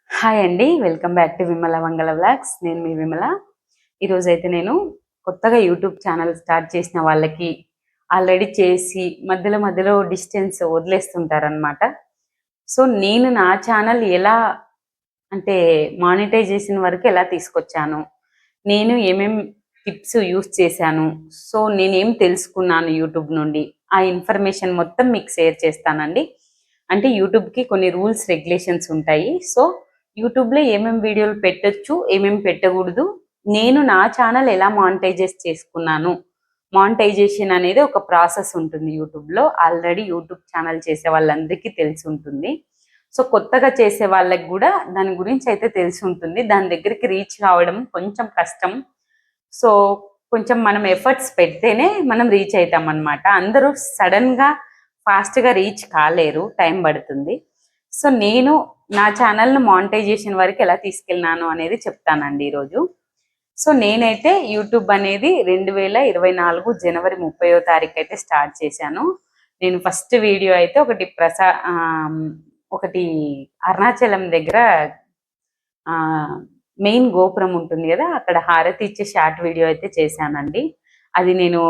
Hi అండి, welcome back to Vimala మంగళ vlogs. నేను మీ విమల. ఈరోజైతే నేను కొత్తగా యూట్యూబ్ ఛానల్ స్టార్ట్ చేసిన వాళ్ళకి ఆల్రెడీ చేసి మధ్యలో మధ్యలో డిస్టెన్స్ వదిలేస్తుంటారనమాట. సో నేను నా ఛానల్ ఎలా అంటే మానిటైజేషన్ వరకు ఎలా తీసుకొచ్చాను, నేను ఏమేం టిప్స్ యూస్ చేశాను, సో నేనేం తెలుసుకున్నాను యూట్యూబ్ నుండి, ఆ ఇన్ఫర్మేషన్ మొత్తం మీకు షేర్ చేస్తానండి. అంటే యూట్యూబ్కి కొన్ని రూల్స్ రెగ్యులేషన్స్ ఉంటాయి. సో యూట్యూబ్లో ఏమేమి వీడియోలు పెట్టొచ్చు, ఏమేమి పెట్టకూడదు, నేను నా ఛానల్ ఎలా మానిటైజేస్ చేసుకున్నాను. మానిటైజేషన్ అనేది ఒక ప్రాసెస్ ఉంటుంది యూట్యూబ్లో. ఆల్రెడీ యూట్యూబ్ ఛానల్ చేసే వాళ్ళందరికీ తెలిసి ఉంటుంది. సో కొత్తగా చేసే వాళ్ళకి కూడా దాని గురించి అయితే తెలిసి ఉంటుంది. దాని దగ్గరికి రీచ్ కావడం కొంచెం కష్టం. సో కొంచెం మనం ఎఫర్ట్స్ పెడితేనే మనం రీచ్ అవుతాం అనమాట. అందరూ సడన్గా ఫాస్ట్గా రీచ్ కాలేరు, టైం పడుతుంది. సో నేను నా ఛానల్ను మానిటైజేషన్ వరకు ఎలా తీసుకెళ్ళినాను అనేది చెప్తానండి ఈరోజు. సో నేనైతే యూట్యూబ్ అనేది 2024 జనవరి 30వ తారీఖు అయితే స్టార్ట్ చేశాను. నేను ఫస్ట్ వీడియో అయితే ఒకటి అరుణాచలం దగ్గర మెయిన్ గోపురం ఉంటుంది కదా, అక్కడ హారతి ఇచ్చే షార్ట్ వీడియో అయితే చేశానండి. అది నేను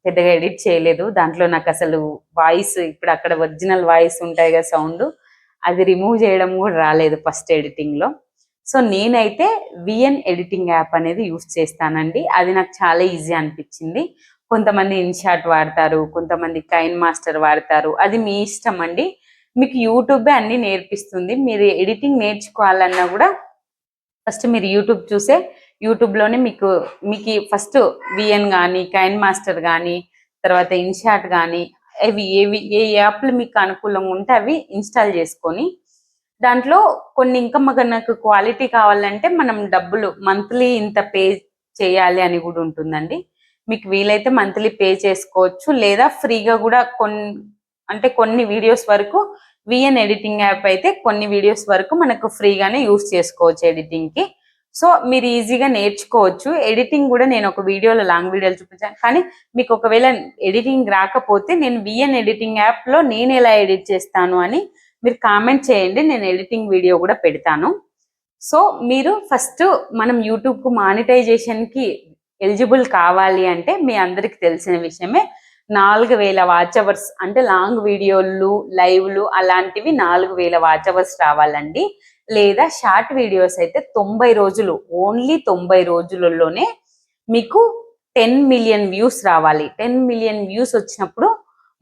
పెద్దగా ఎడిట్ చేయలేదు. దాంట్లో నాకు అసలు వాయిస్, ఇప్పుడు అక్కడ ఒరిజినల్ వాయిస్ ఉంటాయి కదా సౌండ్, అది రిమూవ్ చేయడం కూడా రాలేదు ఫస్ట్ ఎడిటింగ్లో. సో నేనైతే విఎన్ ఎడిటింగ్ యాప్ అనేది యూస్ చేస్తానండి. అది నాకు చాలా ఈజీ అనిపించింది. కొంతమంది ఇన్షాట్ వాడతారు, కొంతమంది కైన్ మాస్టర్ వాడతారు, అది మీ ఇష్టం అండి. మీకు యూట్యూబే అన్ని నేర్పిస్తుంది. మీరు ఎడిటింగ్ నేర్చుకోవాలన్నా కూడా ఫస్ట్ మీరు యూట్యూబ్ చూసే, యూట్యూబ్లోనే మీకు ఫస్ట్ విఎన్ కానీ, కైన్ మాస్టర్ కానీ, తర్వాత ఇన్షాట్ కానీ, ఏ యాప్లు మీకు అనుకూలంగా ఉంటే అవి ఇన్స్టాల్ చేసుకొని, దాంట్లో కొన్ని ఇంకా మనకు క్వాలిటీ కావాలంటే మనం డబ్బులు మంత్లీ ఇంత పే చేయాలి అని కూడా ఉంటుందండి. మీకు వీలైతే మంత్లీ పే చేసుకోవచ్చు, లేదా ఫ్రీగా కూడా కొన్ని వీడియోస్ వరకు విఎన్ ఎడిటింగ్ యాప్ అయితే కొన్ని వీడియోస్ వరకు మనకు ఫ్రీగానే యూస్ చేసుకోవచ్చు ఎడిటింగ్కి. సో మీరు ఈజీగా నేర్చుకోవచ్చు. ఎడిటింగ్ కూడా నేను ఒక వీడియోలో లాంగ్ వీడియోలు చూపించాను. కానీ మీకు ఒకవేళ ఎడిటింగ్ రాకపోతే నేను విఎన్ ఎడిటింగ్ యాప్లో నేను ఎలా ఎడిట్ చేస్తాను అని మీరు కామెంట్ చేయండి, నేను ఎడిటింగ్ వీడియో కూడా పెడతాను. సో మీరు ఫస్ట్ మనం యూట్యూబ్కు మానిటైజేషన్కి ఎలిజిబుల్ కావాలి అంటే మీ అందరికి తెలిసిన విషయమే, 4000 వాచ్ అవర్స్ అంటే లాంగ్ వీడియోలు, లైవ్లు అలాంటివి 4000 వాచ్ అవర్స్ రావాలండి. లేదా షార్ట్ వీడియోస్ అయితే 90 రోజులు, ఓన్లీ 90 రోజులలోనే మీకు 10 మిలియన్ వ్యూస్ రావాలి. 10 మిలియన్ వ్యూస్ వచ్చినప్పుడు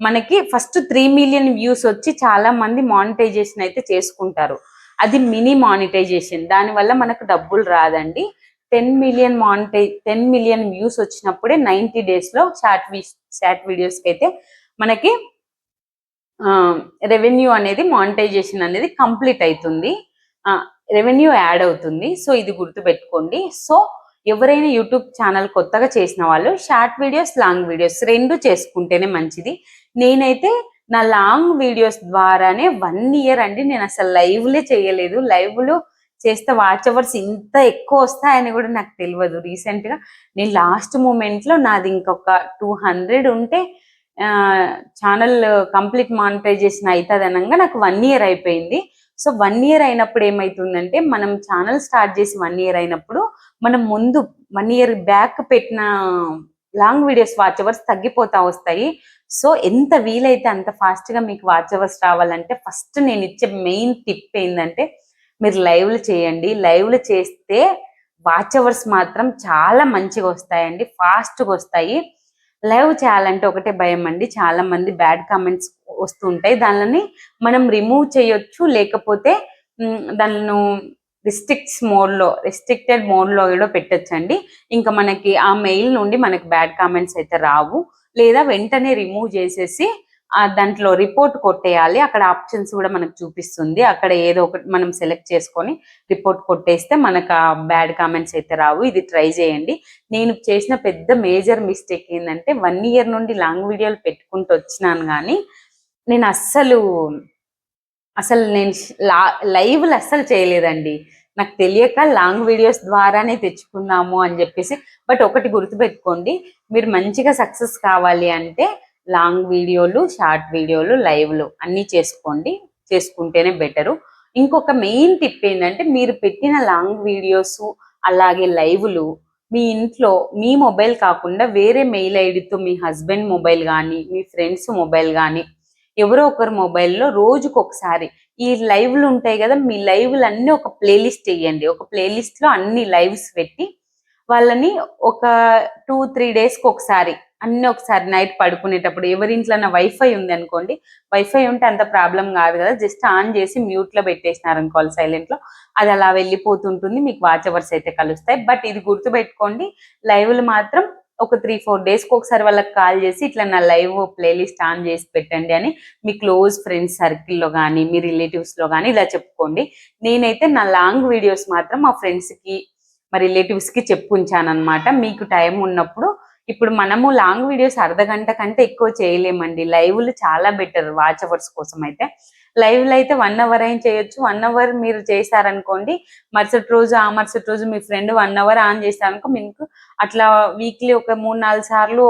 మనకి ఫస్ట్ 3 మిలియన్ వ్యూస్ వచ్చి చాలా మంది మానిటైజేషన్ అయితే చేసుకుంటారు. అది మినీ మానిటైజేషన్, దానివల్ల మనకు డబ్బులు రాదండి. 10 మిలియన్ వ్యూస్ వచ్చినప్పుడే 90 డేస్లో షార్ట్ వీడియోస్కి అయితే మనకి రెవెన్యూ అనేది, మానిటైజేషన్ అనేది కంప్లీట్ అవుతుంది, రెవెన్యూ యాడ్ అవుతుంది. సో ఇది గుర్తుపెట్టుకోండి. సో ఎవరైనా యూట్యూబ్ ఛానల్ కొత్తగా చేసిన వాళ్ళు షార్ట్ వీడియోస్, లాంగ్ వీడియోస్ రెండు చేసుకుంటేనే మంచిది. నేనైతే నా లాంగ్ వీడియోస్ ద్వారానే 1 ఇయర్ అండి, నేను అసలు లైవ్లే చేయలేదు. లైవ్లు చేస్తే వాచ్ అవర్స్ ఇంత ఎక్కువ వస్తాయని కూడా నాకు తెలియదు. రీసెంట్గా నేను లాస్ట్ మూమెంట్లో నాది ఇంకొక 200 ఉంటే ఛానల్ కంప్లీట్ మానిటైజేషన్ అవుతుంది అనగా నాకు 1 ఇయర్ అయిపోయింది. సో 1 ఇయర్ అయినప్పుడు ఏమవుతుందంటే, మనం ఛానల్ స్టార్ట్ చేసి 1 ఇయర్ అయినప్పుడు మనం ముందు 1 ఇయర్ బ్యాక్ పెట్టిన లాంగ్ వీడియోస్ వాచ్ అవర్స్ తగ్గిపోతా వస్తాయి. సో ఎంత వీలైతే అంత ఫాస్ట్గా మీకు వాచ్ అవర్స్ రావాలంటే ఫస్ట్ నేను ఇచ్చే మెయిన్ టిప్ ఏంటంటే, మీరు లైవ్లు చేయండి. లైవ్లు చేస్తే వాచ్ అవర్స్ మాత్రం చాలా మంచిగా వస్తాయండి, ఫాస్ట్గా వస్తాయి. లైవ్ చేయాలంటే ఒకటే భయం అండి, చాలా మంది బ్యాడ్ కామెంట్స్ వస్తుంటాయి. దానిని మనం రిమూవ్ చేయొచ్చు, లేకపోతే దానిను రిస్ట్రిక్టెడ్ మోడ్లో కూడా పెట్టచ్చండి. ఇంకా మనకి ఆ మెయిల్ నుండి మనకి బ్యాడ్ కామెంట్స్ అయితే రావు. లేదా వెంటనే రిమూవ్ చేసేసి దాంట్లో రిపోర్ట్ కొట్టేయాలి. అక్కడ ఆప్షన్స్ కూడా మనకు చూపిస్తుంది. అక్కడ ఏదో ఒకటి మనం సెలెక్ట్ చేసుకొని రిపోర్ట్ కొట్టేస్తే మనకు ఆ బ్యాడ్ కామెంట్స్ అయితే రావు. ఇది ట్రై చేయండి. నేను చేసిన పెద్ద మేజర్ మిస్టేక్ ఏంటంటే, 1 ఇయర్ నుండి లాంగ్ వీడియోలు పెట్టుకుంటూ వచ్చినాను, కానీ నేను అసలు నేను లైవ్లు అస్సలు చేయలేదండి. నాకు తెలియక లాంగ్ వీడియోస్ ద్వారానే తెచ్చుకున్నాము అని చెప్పేసి. బట్ ఒకటి గుర్తుపెట్టుకోండి, మీరు మంచిగా సక్సెస్ కావాలి అంటే లాంగ్ వీడియోలు, షార్ట్ వీడియోలు, లైవ్లు అన్నీ చేసుకుంటేనే బెటరు. ఇంకొక మెయిన్ టిప్ ఏంటంటే మీరు పెట్టిన లాంగ్ వీడియోస్ అలాగే లైవ్లు మీ ఇంట్లో మీ మొబైల్ కాకుండా వేరే మెయిల్ ఐడితో మీ హస్బెండ్ మొబైల్ కానీ మీ ఫ్రెండ్స్ మొబైల్ కానీ ఎవరో ఒకరి మొబైల్లో రోజుకు ఒకసారి ఈ లైవ్లు ఉంటాయి కదా, మీ లైవ్లు అన్ని ఒక ప్లేలిస్ట్ వేయండి. ఒక ప్లేలిస్ట్ లో అన్ని లైవ్స్ పెట్టి వాళ్ళని ఒక 2-3 డేస్కి ఒకసారి అన్ని ఒకసారి నైట్ పడుకునేటప్పుడు ఎవరింట్లో వైఫై ఉంది అనుకోండి, వైఫై ఉంటే అంత ప్రాబ్లం కాదు కదా, జస్ట్ ఆన్ చేసి మ్యూట్ లో పెట్టేసినారు అనుకోవాలి సైలెంట్ లో, అది అలా వెళ్ళిపోతుంటుంది. మీకు వాచ్ అవర్స్ అయితే కలుస్తాయి. బట్ ఇది గుర్తుపెట్టుకోండి, లైవ్లు మాత్రం ఒక 3-4 డేస్కి ఒకసారి వాళ్ళకి కాల్ చేసి ఇట్లా నా లైవ్ ప్లేలిస్ట్ ఆన్ చేసి పెట్టండి అని మీ క్లోజ్ ఫ్రెండ్స్ సర్కిల్లో కానీ మీ రిలేటివ్స్లో కానీ ఇలా చెప్పుకోండి. నేనైతే నా లాంగ్ వీడియోస్ మాత్రం మా ఫ్రెండ్స్కి మా రిలేటివ్స్కి చెప్పుంచాను అనమాట. మీకు టైం ఉన్నప్పుడు, ఇప్పుడు మనము లాంగ్ వీడియోస్ అర్ధగంట కంటే ఎక్కువ చేయలేమండి, లైవ్లు చాలా బెటర్ వాచ్ అవర్స్ కోసం అయితే. లైవ్లో అయితే 1 అవర్ అయినా చేయొచ్చు. 1 అవర్ మీరు చేశారనుకోండి, మరుసటి రోజు మీ ఫ్రెండ్ 1 అవర్ ఆన్ చేశారనుకో, మీకు అట్లా వీక్లీ ఒక 3-4 సార్లు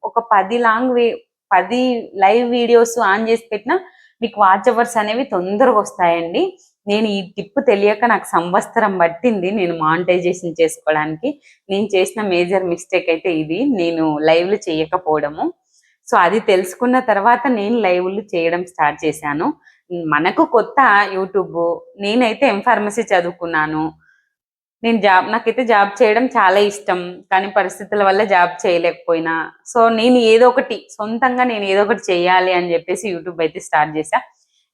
ఒక 10 లైవ్ వీడియోస్ ఆన్ చేసి పెట్టినా మీకు వాచ్ అవర్స్ అనేవి తొందరగా వస్తాయండి. నేను ఈ టిప్ తెలియక నాకు సంవత్సరం పట్టింది నేను మానిటైజేషన్ చేసుకోవడానికి. నేను చేసిన మేజర్ మిస్టేక్ అయితే ఇది, నేను లైవ్లు చేయకపోవడము. సో అది తెలుసుకున్న తర్వాత నేను లైవ్లు చేయడం స్టార్ట్ చేశాను. మనకు కొత్త యూట్యూబ్. నేనైతే ఫార్మసీ చదువుకున్నాను. నాకైతే జాబ్ చేయడం చాలా ఇష్టం, కానీ పరిస్థితుల వల్ల జాబ్ చేయలేకపోయినా, సో నేను ఏదో ఒకటి సొంతంగా చేయాలి అని చెప్పేసి యూట్యూబ్ అయితే స్టార్ట్ చేశా.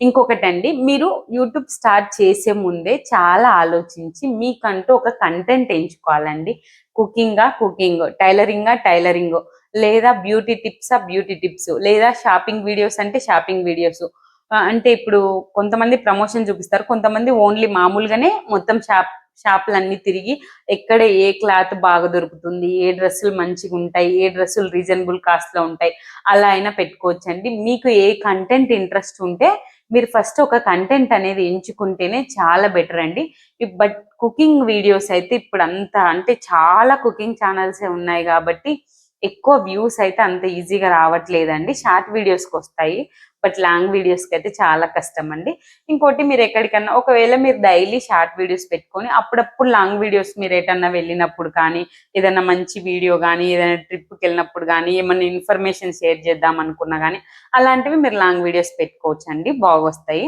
ఇంకొకటండి, మీరు యూట్యూబ్ స్టార్ట్ చేసే ముందే చాలా ఆలోచించి మీకంటూ ఒక కంటెంట్ ఎంచుకోవాలండి. కుకింగ్, టైలరింగ్, లేదా బ్యూటీ టిప్స్, లేదా షాపింగ్ వీడియోస్ అంటే షాపింగ్ వీడియోస్. అంటే ఇప్పుడు కొంతమంది ప్రమోషన్ చూపిస్తారు, కొంతమంది ఓన్లీ మామూలుగానే మొత్తం షాపులన్నీ తిరిగి ఎక్కడ ఏ క్లాత్ బాగా దొరుకుతుంది, ఏ డ్రెస్సులు మంచిగా ఉంటాయి, ఏ డ్రెస్సులు రీజనబుల్ కాస్ట్ లో ఉంటాయి, అలా అయినా పెట్టుకోవచ్చండి. మీకు ఏ కంటెంట్ ఇంట్రెస్ట్ ఉంటే మీరు ఫస్ట్ ఒక కంటెంట్ అనేది ఎంచుకుంటేనే చాలా బెటర్ అండి. బట్ కుకింగ్ వీడియోస్ అయితే ఇప్పుడు అంటే చాలా కుకింగ్ ఛానల్సే ఉన్నాయి కాబట్టి ఎక్కువ వ్యూస్ అయితే అంత ఈజీగా రావట్లేదండి. షార్ట్ వీడియోస్కి వస్తాయి, బట్ లాంగ్ వీడియోస్కి అయితే చాలా కష్టం అండి. ఇంకోటి, మీరు ఎక్కడికన్నా ఒకవేళ మీరు డైలీ షార్ట్ వీడియోస్ పెట్టుకొని అప్పుడప్పుడు లాంగ్ వీడియోస్ మీరు ఎటన్నా వెళ్ళినప్పుడు కానీ, ఏదైనా మంచి వీడియో కానీ, ఏదైనా ట్రిప్కి వెళ్ళినప్పుడు కానీ, ఏమైనా ఇన్ఫర్మేషన్ షేర్ చేద్దాం అనుకున్నా కానీ అలాంటివి మీరు లాంగ్ వీడియోస్ పెట్టుకోవచ్చు అండి, బాగొస్తాయి.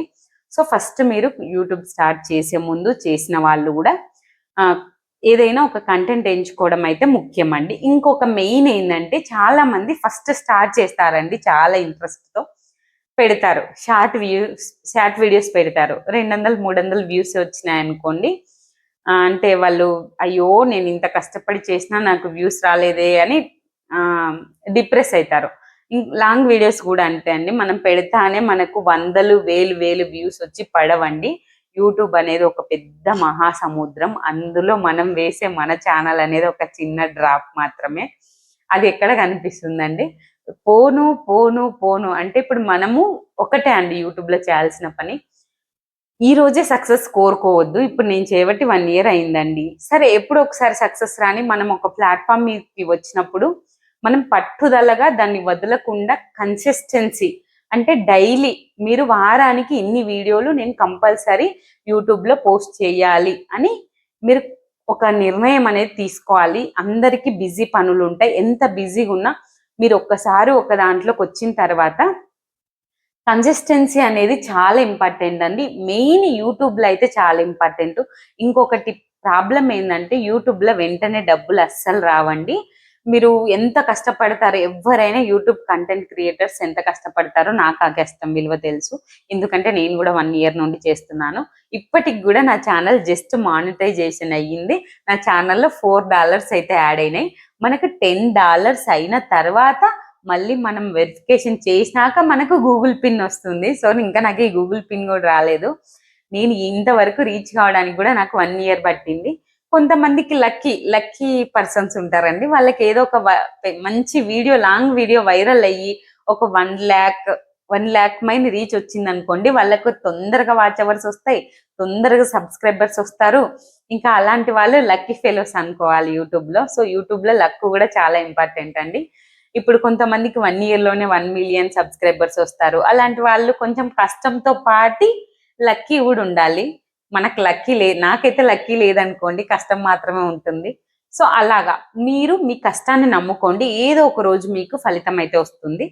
సో ఫస్ట్ మీరు యూట్యూబ్ స్టార్ట్ చేసే ముందు చేసిన వాళ్ళు కూడా ఏదైనా ఒక కంటెంట్ ఎంచుకోవడం అయితే ముఖ్యం అండి. ఇంకొక మెయిన్ ఏంటంటే, చాలా మంది ఫస్ట్ స్టార్ట్ చేస్తారండి చాలా ఇంట్రెస్ట్తో పెడతారు, షార్ట్ వీడియోస్ పెడతారు. 200-300 వ్యూస్ వచ్చినాయి అనుకోండి, అంటే వాళ్ళు అయ్యో నేను ఇంత కష్టపడి చేసినా నాకు వ్యూస్ రాలేదే అని డిప్రెస్ అవుతారు. లాంగ్ వీడియోస్ కూడా అంతే అండి, మనం పెడతానే మనకు 100,000 వ్యూస్ వచ్చి పడవండి. యూట్యూబ్ అనేది ఒక పెద్ద మహాసముద్రం, అందులో మనం వేసే మన ఛానల్ అనేది ఒక చిన్న డ్రాప్ మాత్రమే. అది ఎక్కడ కనిపిస్తుందండి? పోను పోను పోను అంటే ఇప్పుడు మనము ఒకటే అండి యూట్యూబ్లో చేయాల్సిన పని, ఈ రోజే సక్సెస్ కోరుకోవద్దు. ఇప్పుడు నేను చేయబట్టి 1 ఇయర్ అయిందండి, సరే ఎప్పుడు ఒకసారి సక్సెస్ రాని మనం ఒక ప్లాట్ఫామ్ మీదకి వచ్చినప్పుడు మనం పట్టుదలగా దాన్ని వదలకుండా కన్సిస్టెన్సీ, అంటే డైలీ మీరు వారానికి ఇన్ని వీడియోలు నేను కంపల్సరీ యూట్యూబ్లో పోస్ట్ చేయాలి అని మీరు ఒక నిర్ణయం అనేది తీసుకోవాలి. అందరికీ బిజీ పనులు ఉంటాయి, ఎంత బిజీగా ఉన్నా మీరు ఒక్కసారి ఒక దాంట్లోకి వచ్చిన తర్వాత కన్సిస్టెన్సీ అనేది చాలా ఇంపార్టెంట్ అండి. మెయిన్ యూట్యూబ్లో అయితే చాలా ఇంపార్టెంట్. ఇంకొకటి ప్రాబ్లం ఏంటంటే, యూట్యూబ్లో వెంటనే డబ్బులు అస్సలు రావండి. మీరు ఎంత కష్టపడతారో, ఎవరైనా యూట్యూబ్ కంటెంట్ క్రియేటర్స్ ఎంత కష్టపడతారో నాకు ఆ కష్టం విలువ తెలుసు. ఎందుకంటే నేను కూడా 1 ఇయర్ నుండి చేస్తున్నాను. ఇప్పటికి కూడా నా ఛానల్ జస్ట్ మానిటైజేషన్ అయ్యింది. నా ఛానల్లో $4 అయితే యాడ్ అయినాయి. మనకు $10 అయిన తర్వాత మళ్ళీ మనం వెరిఫికేషన్ చేసినాక మనకు గూగుల్ పిన్ వస్తుంది. సో ఇంకా నాకు ఈ గూగుల్ పిన్ కూడా రాలేదు. నేను ఇంతవరకు రీచ్ కావడానికి కూడా నాకు 1 ఇయర్ పట్టింది. కొంతమందికి లక్కీ పర్సన్స్ ఉంటారండి, వాళ్ళకి ఏదో ఒక మంచి వీడియో, లాంగ్ వీడియో వైరల్ అయ్యి ఒక 1 lakh మైండ్ రీచ్ వచ్చింది అనుకోండి, వాళ్ళకు తొందరగా వాచ్ అవర్స్ వస్తాయి, తొందరగా సబ్స్క్రైబర్స్ వస్తారు. ఇంకా అలాంటి వాళ్ళు లక్కీ ఫెలోస్ అనుకోవాలి యూట్యూబ్లో. సో యూట్యూబ్లో లక్ కూడా చాలా ఇంపార్టెంట్ అండి. ఇప్పుడు కొంతమందికి 1 ఇయర్లోనే 1 మిలియన్ సబ్స్క్రైబర్స్ వస్తారు. అలాంటి వాళ్ళు కొంచెం కష్టంతో పాటి లక్కీ కూడా ఉండాలి. మనకు లక్కీ నాకైతే లక్కీ లేదనుకోండి, కష్టం మాత్రమే ఉంటుంది. సో అలాగా మీరు మీ కష్టాన్ని నమ్ముకోండి, ఏదో ఒక రోజు మీకు ఫలితం అయితే వస్తుంది.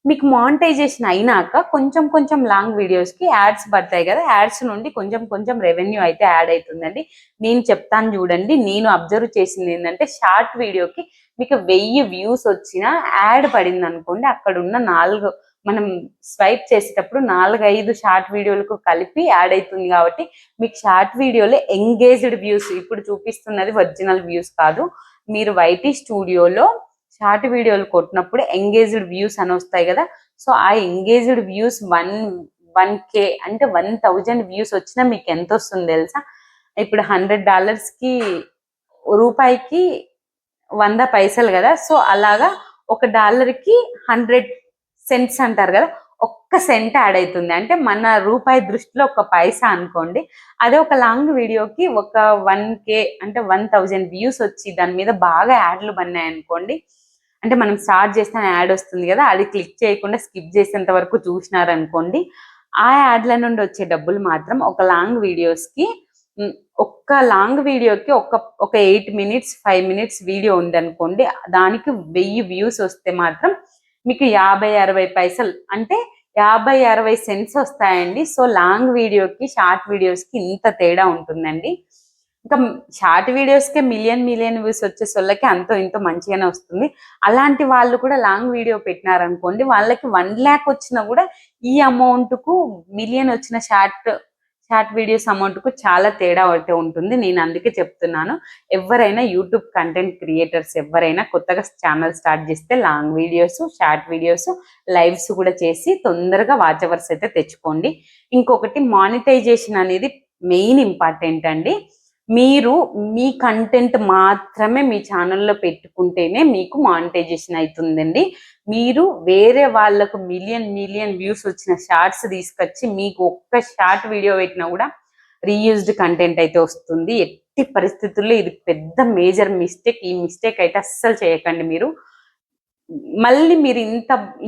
మీకు మానిటైజేషన్ అయినాక కొంచెం కొంచెం లాంగ్ వీడియోస్ కి యాడ్స్ పడతాయి కదా, యాడ్స్ నుండి కొంచెం కొంచెం రెవెన్యూ అయితే యాడ్ అవుతుందండి. నేను చెప్తాను చూడండి, నేను అబ్జర్వ్ చేసింది ఏంటంటే, షార్ట్ వీడియోకి మీకు 1000 వ్యూస్ వచ్చినా యాడ్ పడింది అనుకోండి, అక్కడ ఉన్న మనం స్వైప్ చేసేటప్పుడు 4-5 షార్ట్ వీడియోలకు కలిపి యాడ్ అవుతుంది. కాబట్టి మీకు షార్ట్ వీడియోలో ఎంగేజ్డ్ వ్యూస్, ఇప్పుడు చూపిస్తున్నది ఒరిజినల్ వ్యూస్ కాదు. మీరు వైటీ స్టూడియోలో షార్ట్ వీడియోలు కొట్టినప్పుడు ఎంగేజ్డ్ వ్యూస్ అని వస్తాయి కదా, సో ఆ ఎంగేజ్డ్ వ్యూస్ 1K అంటే 1000 వ్యూస్ వచ్చినా మీకు ఎంత వస్తుంది తెలుసా? ఇప్పుడు $100 కి రూపాయికి 100 పైసలు కదా, సో అలాగా $1 కి 100 సెంట్స్ అంటారు కదా, ఒక్క సెంట్ యాడ్ అవుతుంది. అంటే మన రూపాయి దృష్టిలో ఒక పైసా అనుకోండి. అదే ఒక లాంగ్ వీడియోకి ఒక 1K అంటే 1000 వ్యూస్ వచ్చి దాని మీద బాగా యాడ్లు పడినాయి అనుకోండి, అంటే మనం స్టార్ట్ చేస్తే యాడ్ వస్తుంది కదా, అది క్లిక్ చేయకుండా స్కిప్ చేసేంత వరకు చూసినారనుకోండి, ఆ యాడ్ల నుండి వచ్చే డబ్బులు మాత్రం ఒక లాంగ్ వీడియోస్కి, ఒక్క లాంగ్ వీడియోకి ఒక 8 మినిట్స్ 5 మినిట్స్ వీడియో ఉందనుకోండి, దానికి 1000 వ్యూస్ వస్తే మాత్రం మీకు 50-60 పైసలు అంటే 50-60 సెంట్స్ వస్తాయండి. సో లాంగ్ వీడియోకి షార్ట్ వీడియోస్కి ఇంత తేడా ఉంటుందండి. ఇంకా షార్ట్ వీడియోస్కే మిలియన్ వ్యూస్ వచ్చే వాళ్ళకి అంతో ఇంతో మంచిగానే వస్తుంది. అలాంటి వాళ్ళు కూడా లాంగ్ వీడియో పెట్టినారనుకోండి, వాళ్ళకి 1 lakh వచ్చినా కూడా ఈ అమౌంట్ కు మిలియన్ వచ్చిన షార్ట్ వీడియోస్ అమౌంట్ కు చాలా తేడా అయితే ఉంటుంది. నేను అందుకే చెప్తున్నాను, ఎవరైనా యూట్యూబ్ కంటెంట్ క్రియేటర్స్ ఎవరైనా కొత్తగా ఛానల్ స్టార్ట్ చేస్తే long videos, short videos, lives కూడా చేసి తొందరగా వాచ్ అవర్స్ అయితే తెచ్చుకోండి. ఇంకొకటి, మానిటైజేషన్ అనేది మెయిన్ ఇంపార్టెంట్ అండి. మీరు మీ కంటెంట్ మాత్రమే మీ ఛానల్లో పెట్టుకుంటేనే మీకు మానిటైజేషన్ అవుతుందండి. మీరు వేరే వాళ్ళకు మిలియన్ వ్యూస్ వచ్చిన షార్ట్స్ తీసుకొచ్చి మీకు ఒక్క షార్ట్ వీడియో పెట్టినా కూడా రీయూజ్డ్ కంటెంట్ అయితే వస్తుంది. ఎట్టి పరిస్థితుల్లో ఇది పెద్ద మేజర్ మిస్టేక్. ఈ మిస్టేక్ అయితే అస్సలు చేయకండి మీరు. మళ్ళీ మీరు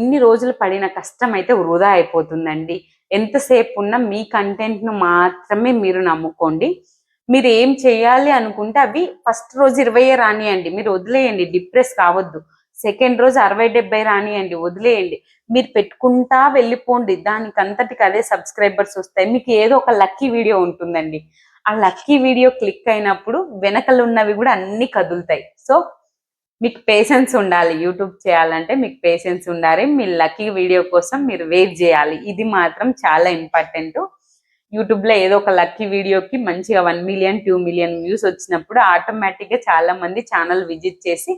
ఇన్ని రోజులు పడిన కష్టం అయితే వృధా అయిపోతుందండి. ఎంతసేపు ఉన్నా మీ కంటెంట్ ను మాత్రమే మీరు నమ్ముకోండి. మీరు ఏం చేయాలి అనుకుంటే అవి ఫస్ట్ రోజు 20 రానియండి, మీరు వదిలేయండి, డిప్రెస్ కావద్దు. సెకండ్ రోజు 60-70 రానియండి, వదిలేయండి. మీరు పెట్టుకుంటా వెళ్ళిపోండి, దానికంతటికి అదే సబ్స్క్రైబర్స్ వస్తాయి. మీకు ఏదో ఒక లక్కీ వీడియో ఉంటుందండి, ఆ లక్కీ వీడియో క్లిక్ అయినప్పుడు వెనకలు ఉన్నవి కూడా అన్ని కదులుతాయి. సో మీకు పేషెన్స్ ఉండాలి, యూట్యూబ్ చేయాలంటే మీకు పేషెన్స్ ఉండాలి. మీ లక్కీ వీడియో కోసం మీరు వెయిట్ చేయాలి, ఇది మాత్రం చాలా ఇంపార్టెంట్. యూట్యూబ్లో ఏదో ఒక లక్కీ వీడియోకి మంచిగా 1 మిలియన్ 2 మిలియన్ వ్యూస్ వచ్చినప్పుడు ఆటోమేటిక్గా చాలా మంది ఛానల్ విజిట్ చేసి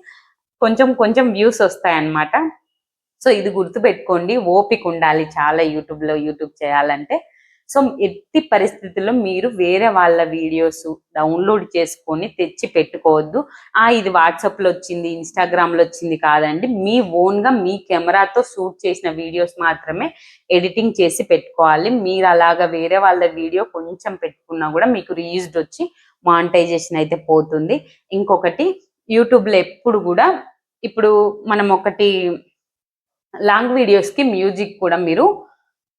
కొంచెం కొంచెం వ్యూస్ వస్తాయన్నమాట. సో ఇది గుర్తుపెట్టుకోండి, ఓపిక ఉండాలి చాలా యూట్యూబ్ చేయాలంటే. సో ఎట్టి పరిస్థితుల్లో మీరు వేరే వాళ్ళ వీడియోస్ డౌన్లోడ్ చేసుకొని తెచ్చి పెట్టుకోవద్దు. ఇది వాట్సాప్లో వచ్చింది, ఇన్స్టాగ్రామ్లో వచ్చింది కాదండి, మీ ఓన్గా మీ కెమెరాతో షూట్ చేసిన వీడియోస్ మాత్రమే ఎడిటింగ్ చేసి పెట్టుకోవాలి. మీరు అలాగా వేరే వాళ్ళ వీడియో కొంచెం పెట్టుకున్నా కూడా మీకు రీయూజ్డ్ వచ్చి మానిటైజేషన్ అయితే పోతుంది. ఇంకొకటి, యూట్యూబ్లో ఎప్పుడు కూడా, ఇప్పుడు మనం ఒకటి లాంగ్ వీడియోస్కి మ్యూజిక్ కూడా మీరు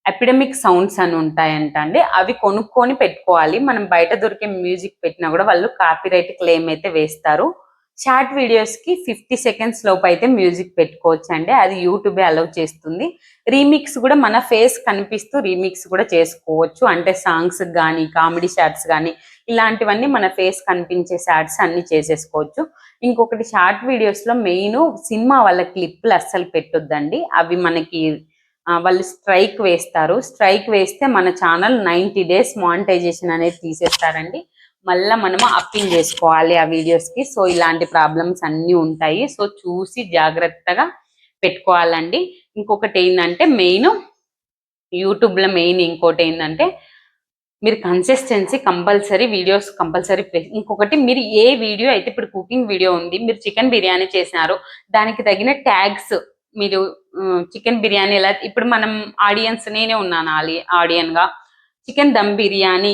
ఎపిడమిక్ సౌండ్స్ అని ఉంటాయంట అండి, అవి కొనుక్కొని పెట్టుకోవాలి. మనం బయట దొరికే మ్యూజిక్ పెట్టినా కూడా వాళ్ళు కాపీరైట్ క్లెయిమ్ అయితే వేస్తారు. షార్ట్ వీడియోస్కి 50 సెకండ్స్ లోపు అయితే మ్యూజిక్ పెట్టుకోవచ్చు అండి, అది యూట్యూబే అలౌ చేస్తుంది. రీమిక్స్ కూడా మన ఫేస్ కనిపిస్తూ రీమిక్స్ కూడా చేసుకోవచ్చు, అంటే సాంగ్స్ కానీ కామెడీ షార్ట్స్ కానీ ఇలాంటివన్నీ మన ఫేస్ కనిపించే షార్ట్స్ అన్ని చేసేసుకోవచ్చు. ఇంకొకటి, షార్ట్ వీడియోస్లో మెయిన్ సినిమా వాళ్ళ క్లిప్లు అస్సలు పెట్టొద్దండి, అవి మనకి వాళ్ళు స్ట్రైక్ వేస్తారు. స్ట్రైక్ వేస్తే మన ఛానల్ 90 days మానిటైజేషన్ అనేది తీసేస్తారండి. మళ్ళీ మనము అప్పింగ్ చేసుకోవాలి ఆ వీడియోస్కి. సో ఇలాంటి ప్రాబ్లమ్స్ అన్నీ ఉంటాయి. సో చూసి జాగ్రత్తగా పెట్టుకోవాలండి. ఇంకొకటి ఏంటంటే, యూట్యూబ్లో ఇంకోటి ఏంటంటే, మీరు కన్సిస్టెన్సీ కంపల్సరీ, వీడియోస్ కంపల్సరీ. ఇంకొకటి, మీరు ఏ వీడియో అయితే, ఇప్పుడు కుకింగ్ వీడియో ఉంది, మీరు చికెన్ బిర్యానీ చేసినారు, దానికి తగిన ట్యాగ్స్ మీరు చికెన్ బిర్యానీ ఎలా, ఇప్పుడు మనం ఆడియన్స్, నేనే ఉన్నాను ఆడియన్గా, చికెన్ దమ్ బిర్యానీ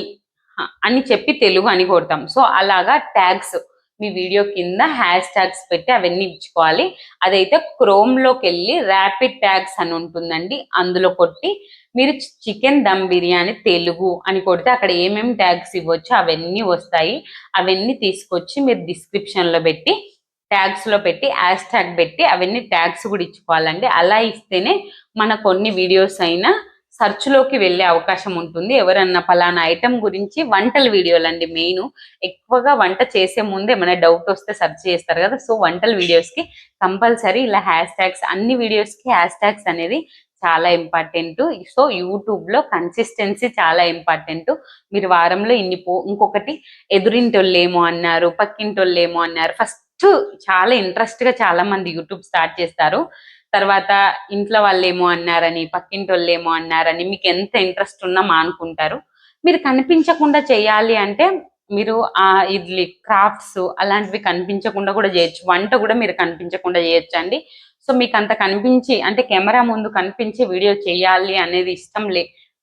అని చెప్పి తెలుగు అని కొడతాం. సో అలాగా ట్యాగ్స్ మీ వీడియో కింద హ్యాష్ ట్యాగ్స్ పెట్టి అవన్నీ ఇచ్చుకోవాలి. అదైతే క్రోమ్లోకి వెళ్ళి ర్యాపిడ్ ట్యాగ్స్ అని ఉంటుందండి, అందులో కొట్టి మీరు చికెన్ దమ్ బిర్యానీ తెలుగు అని కొడితే అక్కడ ఏమేమి ట్యాగ్స్ ఇవ్వచ్చు అవన్నీ వస్తాయి. అవన్నీ తీసుకొచ్చి మీరు డిస్క్రిప్షన్ లో పెట్టి ట్యాగ్స్ లో పెట్టి హ్యాష్ ట్యాగ్ పెట్టి అవన్నీ ట్యాగ్స్ కూడా ఇచ్చుకోవాలండి. అలా ఇస్తేనే మన కొన్ని వీడియోస్ అయినా సెర్చ్ లోకి వెళ్ళే అవకాశం ఉంటుంది. ఎవరన్నా పలానా ఐటమ్ గురించి వంటల వీడియోలండి మెయిన్, ఎక్కువగా వంట చేసే ముందు ఏమైనా డౌట్ వస్తే సెర్చ్ చేస్తారు కదా, సో వంటల వీడియోస్ కి కంపల్సరీ ఇలా హ్యాష్ ట్యాగ్స్, అన్ని వీడియోస్ కి హ్యాష్ ట్యాగ్స్ అనేది చాలా ఇంపార్టెంట్. సో యూట్యూబ్ లో కన్సిస్టెన్సీ చాలా ఇంపార్టెంట్. మీరు వారంలో ఇంకొకటి ఎదురింటోళ్ళు ఏమో అన్నారు, పక్కింటోళ్ళు ఏమో అన్నారు. ఫస్ట్ చాలా ఇంట్రెస్ట్ గా చాలా మంది యూట్యూబ్ స్టార్ట్ చేస్తారు. తర్వాత ఇంట్లో వాళ్ళు ఏమో అన్నారని, పక్కింటి వాళ్ళు ఏమో అన్నారని మీకు ఎంత ఇంట్రెస్ట్ ఉన్నా మానుకుంటారు. మీరు కనిపించకుండా చేయాలి అంటే మీరు ఇడ్లీ క్రాఫ్ట్స్ అలాంటివి కనిపించకుండా కూడా చేయొచ్చు. వంట కూడా మీరు కనిపించకుండా చేయొచ్చు అండి. సో మీకు అంత కనిపించి అంటే కెమెరా ముందు కనిపించి వీడియో చేయాలి అనేది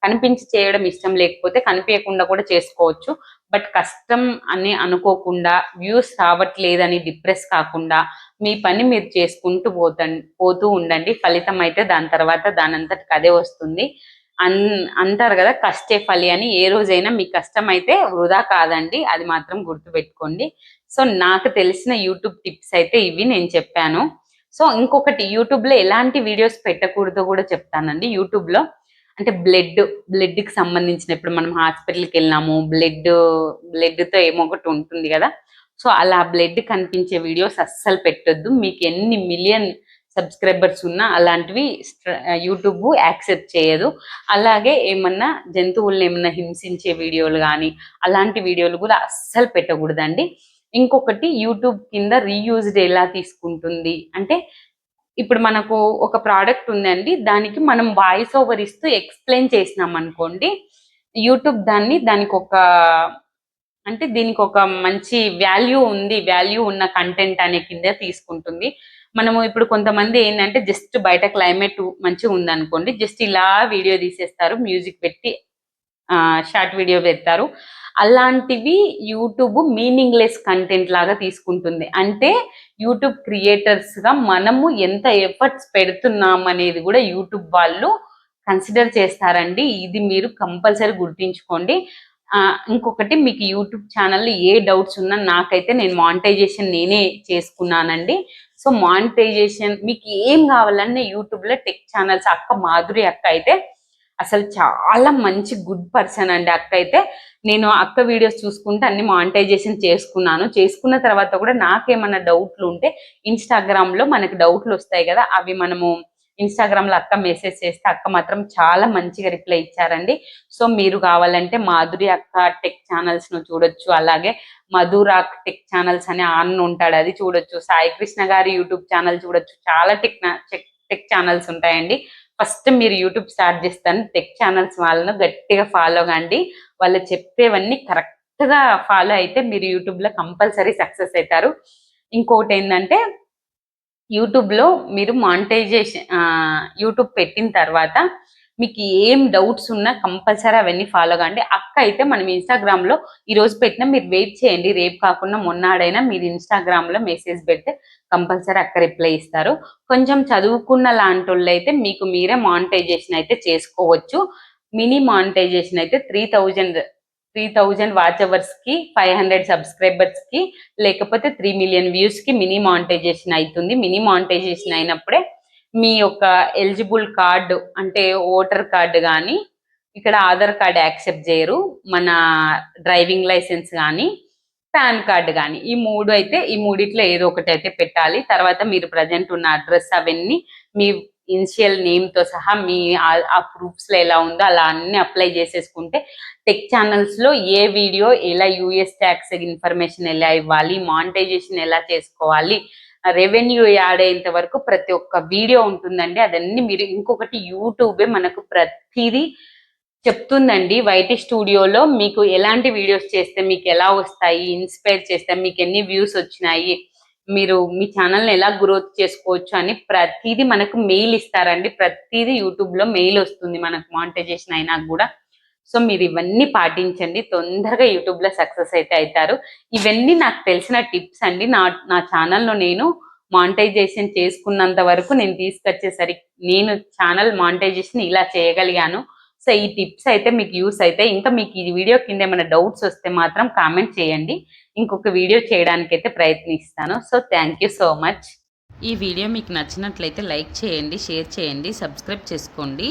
కనిపించి చేయడం ఇష్టం లేకపోతే కనిపించకుండా కూడా చేసుకోవచ్చు. బట్ కష్టం అని అనుకోకుండా, వ్యూస్ రావట్లేదని డిప్రెస్ కాకుండా మీ పని మీరు చేసుకుంటూ పోతూ ఉండండి. ఫలితం అయితే దాని తర్వాత దానంతటికి అదే వస్తుంది. అంటారు కదా కష్టే ఫలి అని. ఏ రోజైనా మీ కష్టం అయితే వృధా కాదండి, అది మాత్రం గుర్తుపెట్టుకోండి. సో నాకు తెలిసిన యూట్యూబ్ టిప్స్ అయితే ఇవి నేను చెప్పాను. సో ఇంకొకటి, యూట్యూబ్ లో ఎలాంటి వీడియోస్ పెట్టకూడదో కూడా చెప్తానండి. యూట్యూబ్ లో అంటే బ్లడ్ కి సంబంధించిన, ఇప్పుడు మనం హాస్పిటల్కి వెళ్ళినాము, బ్లడ్ తో ఏమో ఒకటి ఉంటుంది కదా, సో అలా బ్లడ్ కనిపించే వీడియోస్ అస్సలు పెట్టొద్దు. మీకు ఎన్ని మిలియన్ సబ్స్క్రైబర్స్ ఉన్నా అలాంటివి యూట్యూబ్ యాక్సెప్ట్ చేయదు. అలాగే ఏమన్నా జంతువులను ఏమన్నా హింసించే వీడియోలు కానీ అలాంటి వీడియోలు కూడా అస్సలు పెట్టకూడదండి. ఇంకొకటి, యూట్యూబ్ కింద రీయూజ్డ్ ఎలా తీసుకుంటుంది అంటే, ఇప్పుడు మనకు ఒక ప్రోడక్ట్ ఉందండి, దానికి మనం వాయిస్ ఓవర్ ఇస్తూ ఎక్స్ప్లెయిన్ చేసినాం అనుకోండి, యూట్యూబ్ దానికి ఒక అంటే దీనికి ఒక మంచి వాల్యూ ఉన్న కంటెంట్ అనే కింద తీసుకుంటుంది. మనము ఇప్పుడు కొంతమంది ఏంటంటే జస్ట్ బయట క్లైమేట్ మంచిగా ఉందనుకోండి, జస్ట్ ఇలా వీడియో తీసేస్తారు, మ్యూజిక్ పెట్టి షార్ట్ వీడియో పెడతారు. అలాంటివి యూట్యూబ్ మీనింగ్లెస్ కంటెంట్ లాగా తీసుకుంటుంది. అంటే యూట్యూబ్ క్రియేటర్స్ గా మనము ఎంత ఎఫర్ట్స్ పెడుతున్నాం అనేది కూడా యూట్యూబ్ వాళ్ళు కన్సిడర్ చేస్తారండి. ఇది మీరు కంపల్సరీ గుర్తుంచుకోండి. ఇంకొకటి, మీకు యూట్యూబ్ ఛానల్ ఏ డౌట్స్ ఉన్నా నాకైతే, నేను మానిటైజేషన్ నేనే చేసుకున్నానండి. సో మానిటైజేషన్ మీకు ఏం కావాలన్నా యూట్యూబ్ లో టెక్ ఛానల్స్, అక్క మాధురి అక్క అయితే అసలు చాలా మంచి గుడ్ పర్సన్ అండి. అక్క అయితే, నేను అక్క వీడియోస్ చూసుకుంటే అన్ని మానిటైజేషన్ చేసుకున్న తర్వాత కూడా నాకేమన్నా డౌట్లు ఉంటే ఇన్స్టాగ్రామ్ లో మనకి డౌట్లు వస్తాయి కదా, అవి మనము ఇన్స్టాగ్రామ్ లో అక్క మెసేజ్ చేస్తే అక్క మాత్రం చాలా మంచిగా రిప్లై ఇచ్చారండి. సో మీరు కావాలంటే మాధురి అక్క టెక్ ఛానల్స్ ను చూడొచ్చు. అలాగే మధురాక్ టెక్ ఛానల్స్ అనే ఉంటాడు, అది చూడొచ్చు. సాయి కృష్ణ గారి యూట్యూబ్ ఛానల్ చూడొచ్చు. చాలా టెక్ ఛానల్స్ ఉంటాయండి. ఫస్ట్ మీరు యూట్యూబ్ స్టార్ట్ చేస్తాను, టెక్ ఛానల్స్ వాళ్ళను గట్టిగా ఫాలో కండి. వాళ్ళు చెప్పేవన్నీ కరెక్ట్ గా ఫాలో అయితే మీరు యూట్యూబ్ లో కంపల్సరీ సక్సెస్ అవుతారు. ఇంకోటి ఏంటంటే, యూట్యూబ్ లో మీరు మానిటైజేషన్ యూట్యూబ్ పెట్టిన తర్వాత మీకు ఏం డౌట్స్ ఉన్నా కంపల్సరీ అవన్నీ ఫాలో కండి. అక్క అయితే మనం ఇన్స్టాగ్రామ్ లో ఈ రోజు పెట్టినా మీరు వెయిట్ చేయండి, రేపు కాకుండా మొన్నాడైనా మీరు ఇన్స్టాగ్రామ్ లో మెసేజ్ పెడితే కంపల్సరీ అక్క రిప్లై ఇస్తారు. కొంచెం చదువుకున్న లాంటి వాళ్ళు అయితే మీకు మీరే మానిటైజేషన్ అయితే చేసుకోవచ్చు. మినీ మానిటైజేషన్ అయితే 3000 వాచ్ అవర్స్ కి, 500 సబ్స్క్రైబర్స్ కి, లేకపోతే 3 మిలియన్ వ్యూస్ కి మినీ మానిటైజేషన్ అవుతుంది. మినీ మానిటైజేషన్ అయినప్పుడే మీ యొక్క ఎలిజిబుల్ కార్డు అంటే ఓటర్ కార్డు కానీ, ఇక్కడ ఆధార్ కార్డు యాక్సెప్ట్ చేయరు, మన డ్రైవింగ్ లైసెన్స్ కానీ, పాన్ కార్డు కానీ, ఈ మూడిట్లో ఏదో ఒకటి అయితే పెట్టాలి. తర్వాత మీరు ప్రజెంట్ ఉన్న అడ్రస్ అవన్నీ మీ ఇనిషియల్ నేమ్ తో సహా మీ ఆ ప్రూఫ్స్ లో ఎలా ఉందో అలా అన్ని అప్లై చేసేసుకుంటే టెక్ ఛానల్స్ లో ఏ వీడియో ఎలా యూఎస్ ట్యాక్స్ ఇన్ఫర్మేషన్ ఎలా ఇవ్వాలి, మానిటైజేషన్ ఎలా చేసుకోవాలి, రెవెన్యూ యాడ్ అయ్యేంత వరకు ప్రతి ఒక్క వీడియో ఉంటుందండి. అదన్నీ మీరు, ఇంకొకటి యూట్యూబే మనకు ప్రతిదీ చెప్తుందండి. వైటీ స్టూడియోలో మీకు ఎలాంటి వీడియోస్ చేస్తే మీకు ఎలా వస్తాయి, ఇన్స్పైర్ చేస్తే మీకు ఎన్ని వ్యూస్ వచ్చినాయి, మీరు మీ ఛానల్ని ఎలా గ్రోత్ చేసుకోవచ్చు అని ప్రతిదీ మనకు మెయిల్ ఇస్తారండి. ప్రతిదీ యూట్యూబ్ లో మెయిల్ వస్తుంది మనకు మానిటైజేషన్ అయినా కూడా. సో మీరు ఇవన్నీ పాటించండి, తొందరగా యూట్యూబ్ లో సక్సెస్ అయితే అవుతారు. ఇవన్నీ నాకు తెలిసిన టిప్స్ అండి. నా ఛానల్లో నేను మానిటైజేషన్ చేసుకున్నంత వరకు నేను తీసుకొచ్చేసరికి నేను ఛానల్ మానిటైజేషన్ ఇలా చేయగలిగాను. సో ఈ టిప్స్ అయితే మీకు యూస్ అయితే, ఇంకా మీకు ఈ వీడియో కింద ఏమైనా డౌట్స్ వస్తే మాత్రం కామెంట్ చేయండి, ఇంకొక వీడియో చేయడానికి అయితే ప్రయత్నిస్తాను. So thank you so much. ఈ వీడియో మీకు నచ్చినట్లయితే లైక్ చేయండి, షేర్ చేయండి, సబ్స్క్రైబ్ చేసుకోండి.